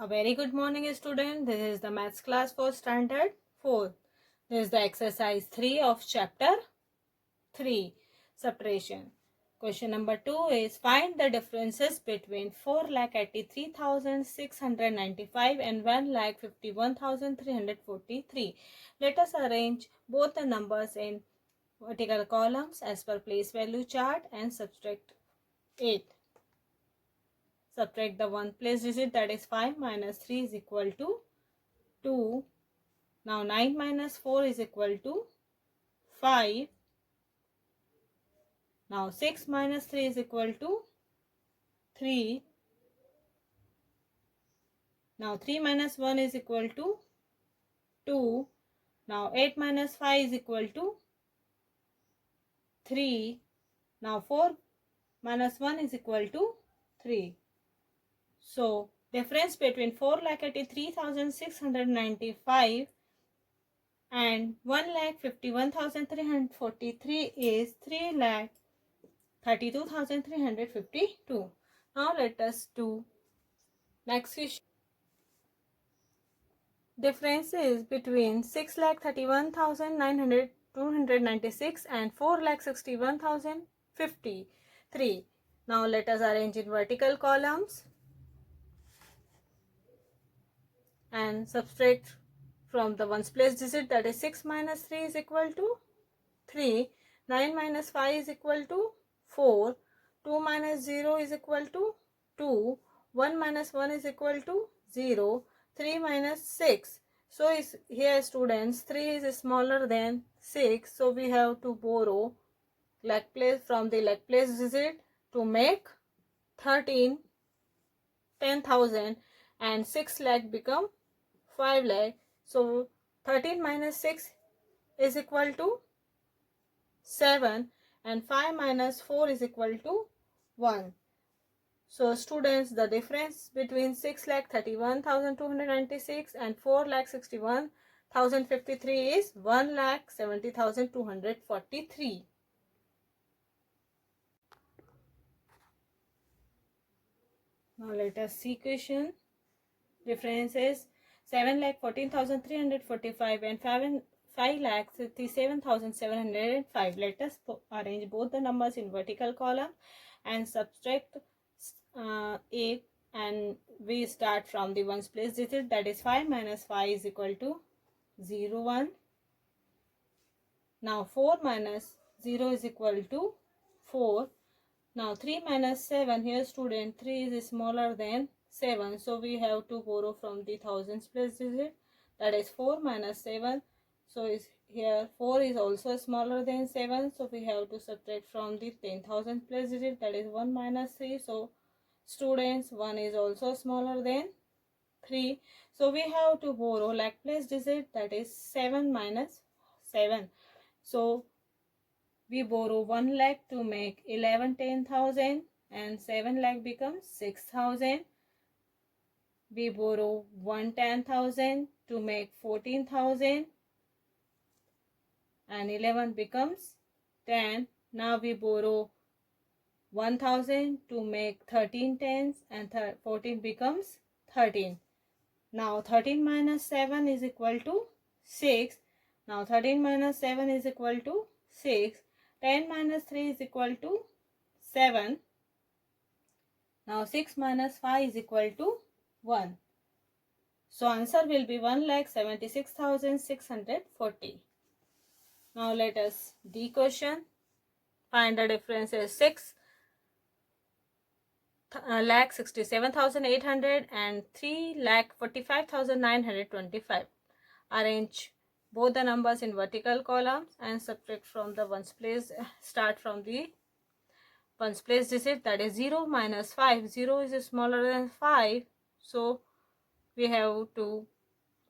A very good morning, student. This is the maths class for standard 4. This is the exercise 3 of chapter 3, subtraction. Question number 2 is find the differences between 4,83,695 and 1,51,343. Let us arrange both the numbers in vertical columns as per place value chart and subtract it. Subtract the one place digit, that is 5 minus 3 is equal to 2. Now 9 minus 4 is equal to 5. Now 6 minus 3 is equal to 3. Now 3 minus 1 is equal to 2. Now 8 minus 5 is equal to 3. Now 4 minus 1 is equal to 3. So difference between 4,83,695 and 1,51,343 is 3,32,352. Now let us do next question. Differences between 6,31,296 and 4,61,053. Now let us arrange in vertical columns and subtract from the ones place digit, that is 6 minus 3 is equal to 3. 9 minus 5 is equal to 4. 2 minus 0 is equal to 2. 1 minus 1 is equal to 0. 3 minus 6. So is here students 3 is smaller than 6. So we have to borrow leg place from the leg place digit to make 13 10,000 and 6 lakh become 5 lakh. So 13 minus 6 is equal to 7 and 5 minus 4 is equal to 1. So students, the difference between 6,31,296 and 4,61,053 is 1,70,243. Now let us see question. Difference is 7,14,345 and 5,57,705. Let us arrange both the numbers in vertical column and subtract it, and we start from the ones place digit, that is 5 minus 5 is equal to 0 1. Now 4 minus 0 is equal to 4. Now 3 minus 7, here student 3 is smaller than 7, so we have to borrow from the thousands place digit, that is 4 minus 7. So is here 4 is also smaller than 7, so we have to subtract from the 10,000 place digit, that is 1 minus 3. So students, 1 is also smaller than 3, so we have to borrow like place digit, that is 7 minus 7. So we borrow 1 lakh to make 11 10,000 and 7 lakh becomes 6,000. We borrow 1 10,000 to make 14,000 and 11 becomes 10. Now we borrow 1,000 to make 13 tens and 14 becomes 13. Now 13 minus 7 is equal to 6. Now 13 minus 7 is equal to 6. 10 minus 3 is equal to 7. Now 6 minus 5 is equal to 1. So answer will be 1,76,640. Now let us D question. Find the differences 6,67,800 and 3,45,925. Arrange both the numbers in vertical columns and subtract from the ones place. Start from the ones place digit, that is 0 minus 5. 0 is smaller than 5, so we have to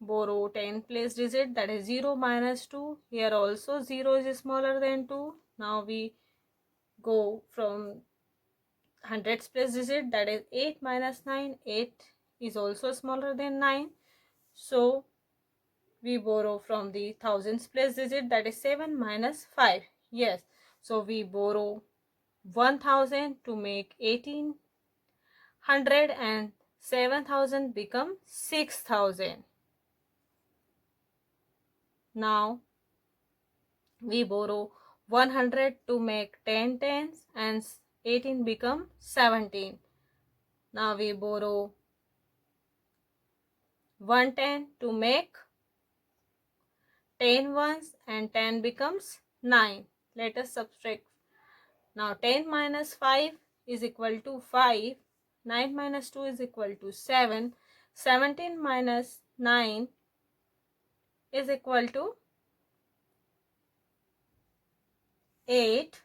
borrow 10 place digit, that is 0 minus 2. Here also 0 is smaller than 2. Now we go from hundreds place digit, that is 8 minus 9. 8 is also smaller than 9, so we borrow from the thousands place digit, that is 7 minus 5. Yes, so we borrow 1,000 to make 1,800 and 7,000 become 6,000. Now we borrow 100 to make 10 tens and 18 become 17. Now we borrow 110 to make 10 ones and 10 becomes 9. Let us subtract. Now 10 minus 5 is equal to 5. 9 minus 2 is equal to 7. 17 minus 9 is equal to 8.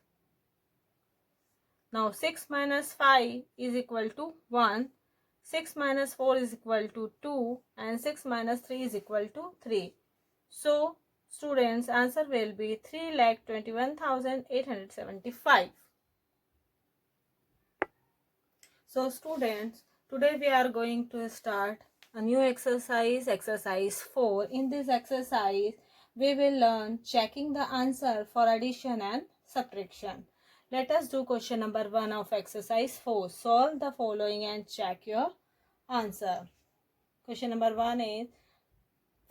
Now 6 minus 5 is equal to 1. 6 minus 4 is equal to 2 and 6 minus 3 is equal to 3. So students, answer will be 3,21,875. So students, today we are going to start a new exercise, exercise 4. In this exercise, we will learn checking the answer for addition and subtraction. Let us do question number 1 of exercise 4. Solve the following and check your answer. Question number 1 is,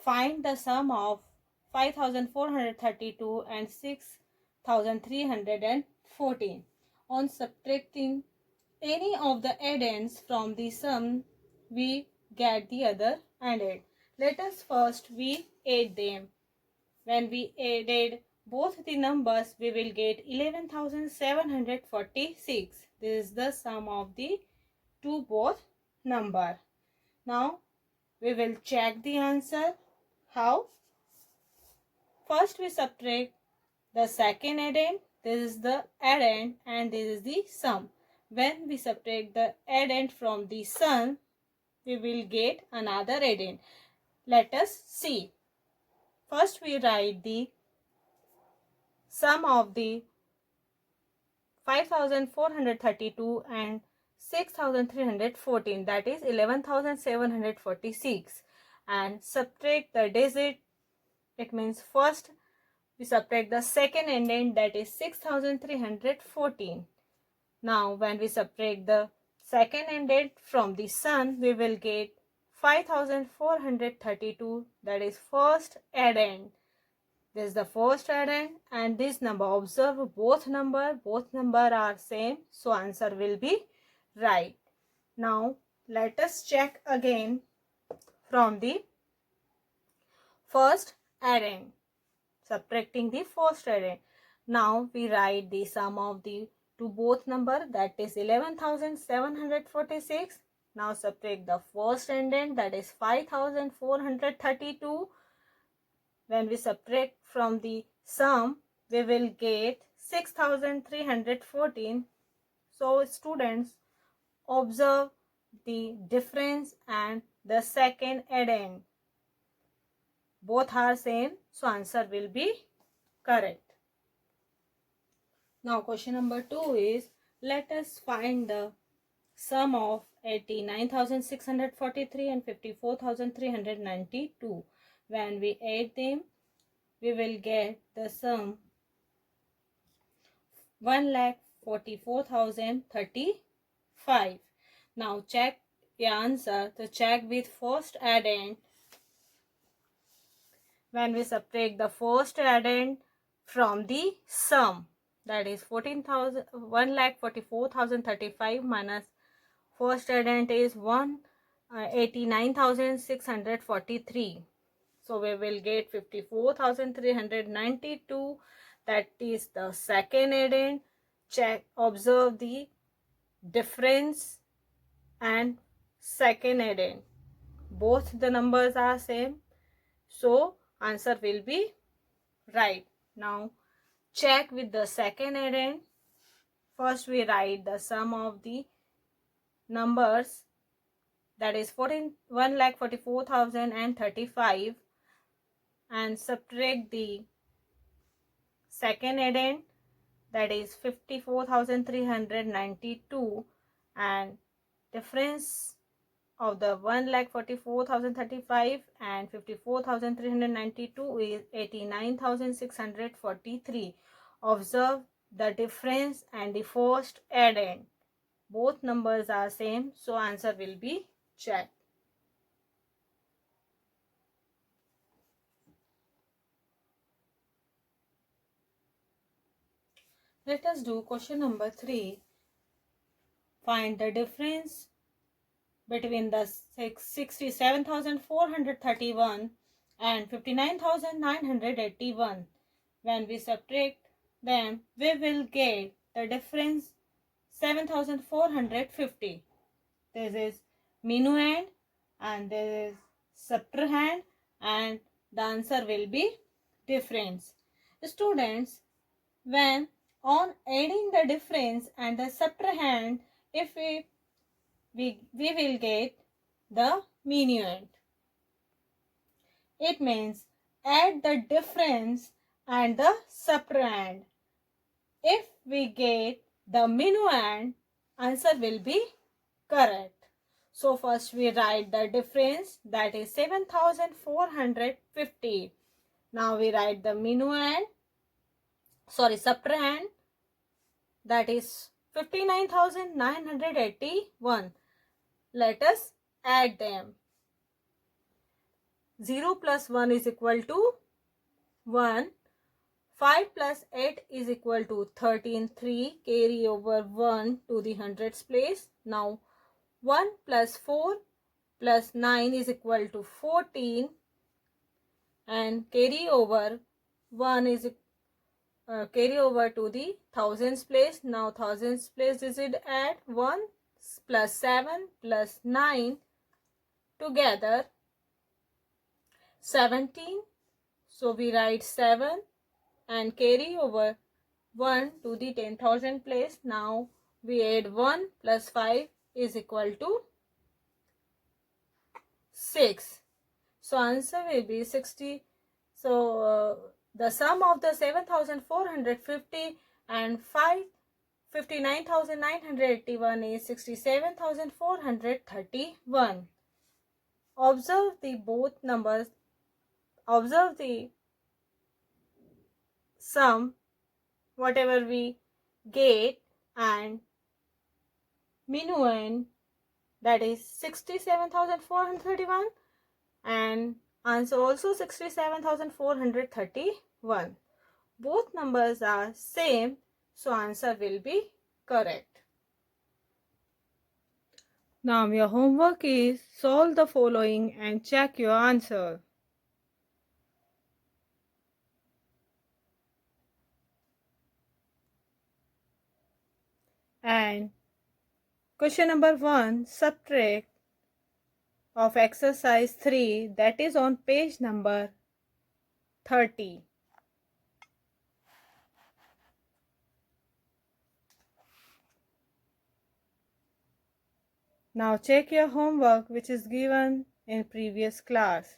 find the sum of 5,432 and 6,314. On subtracting any of the addends from the sum, we get the other addend. Let us first we add them. When we added both the numbers, we will get 11,746. This is the sum of the two both number. Now we will check the answer. How? First we subtract the second addend. This is the addend and this is the sum. When we subtract the addend from the sum, we will get another addend. Let us see. First we write the sum of the 5,432 and 6,314, that is 11,746, and subtract the digit. It means first we subtract the second addend, that is 6,314. Now when we subtract the second addend from the sum, we will get 5,432, that is first addend. This is the first addend and this number. Observe both number are same, so answer will be right. Now let us check again from the first addend, subtracting the first addend. Now we write the sum of the two both number, that is 11,746. Now subtract the first addend, that is 5,432. When we subtract from the sum, we will get 6,314. So students, observe the difference and the second addend. Both are same, so answer will be correct. Now question number 2 is, let us find the sum of 89,643 and 54,392. When we add them, we will get the sum 1,44,035. Now check the answer. To check with first addend, when we subtract the first addend from the sum, that is 1,44,035 minus first addend is 89,643. So we will get 54,392. That is the second addend. Check, observe the difference and second addend. Both the numbers are same, so answer will be right. Now check with the second addend. First we write the sum of the numbers, that is 1,44,035, and subtract the second addend, that is 54,392, and difference of the 1,44,035 and 54,392 is 89,643. Observe the difference and the first addend. Both numbers are same, so answer will be chat. Let us do question number 3. Find the difference between the 67,431 and 59,981. When we subtract them, we will get the difference 7,450. This is minuend and this is subtrahend, and the answer will be difference. Students, when on adding the difference and the subtrahend, if we will get the minuend. It means add the difference and the subtrahend. If we get the minuend, answer will be correct. So first we write the difference, that is 7,450. Now we write the minuend, subtrahend, that is 59,981. Let us add them. 0 plus 1 is equal to 1. 5 plus 8 is equal to 13. 3 carry over 1 to the hundreds place. Now 1 plus 4 plus 9 is equal to 14, and carry over 1 is carry over to the thousands place. Now thousands place digit add 1 plus 7 plus 9 together 17. So we write 7 and carry over 1 to the 10,000 place. Now we add 1 plus 5 is equal to 6. So answer will be 60. So the sum of the 7,450 and 59,981 is 67,431. Observe the both numbers. Observe the sum, whatever we get, and minuend, that is 67,431, and answer also 67,431. Both numbers are same, so answer will be correct. Now your homework is solve the following and check your answer. And question number 1, subtract of exercise 3, that is on page number 30. Now check your homework which is given in previous class.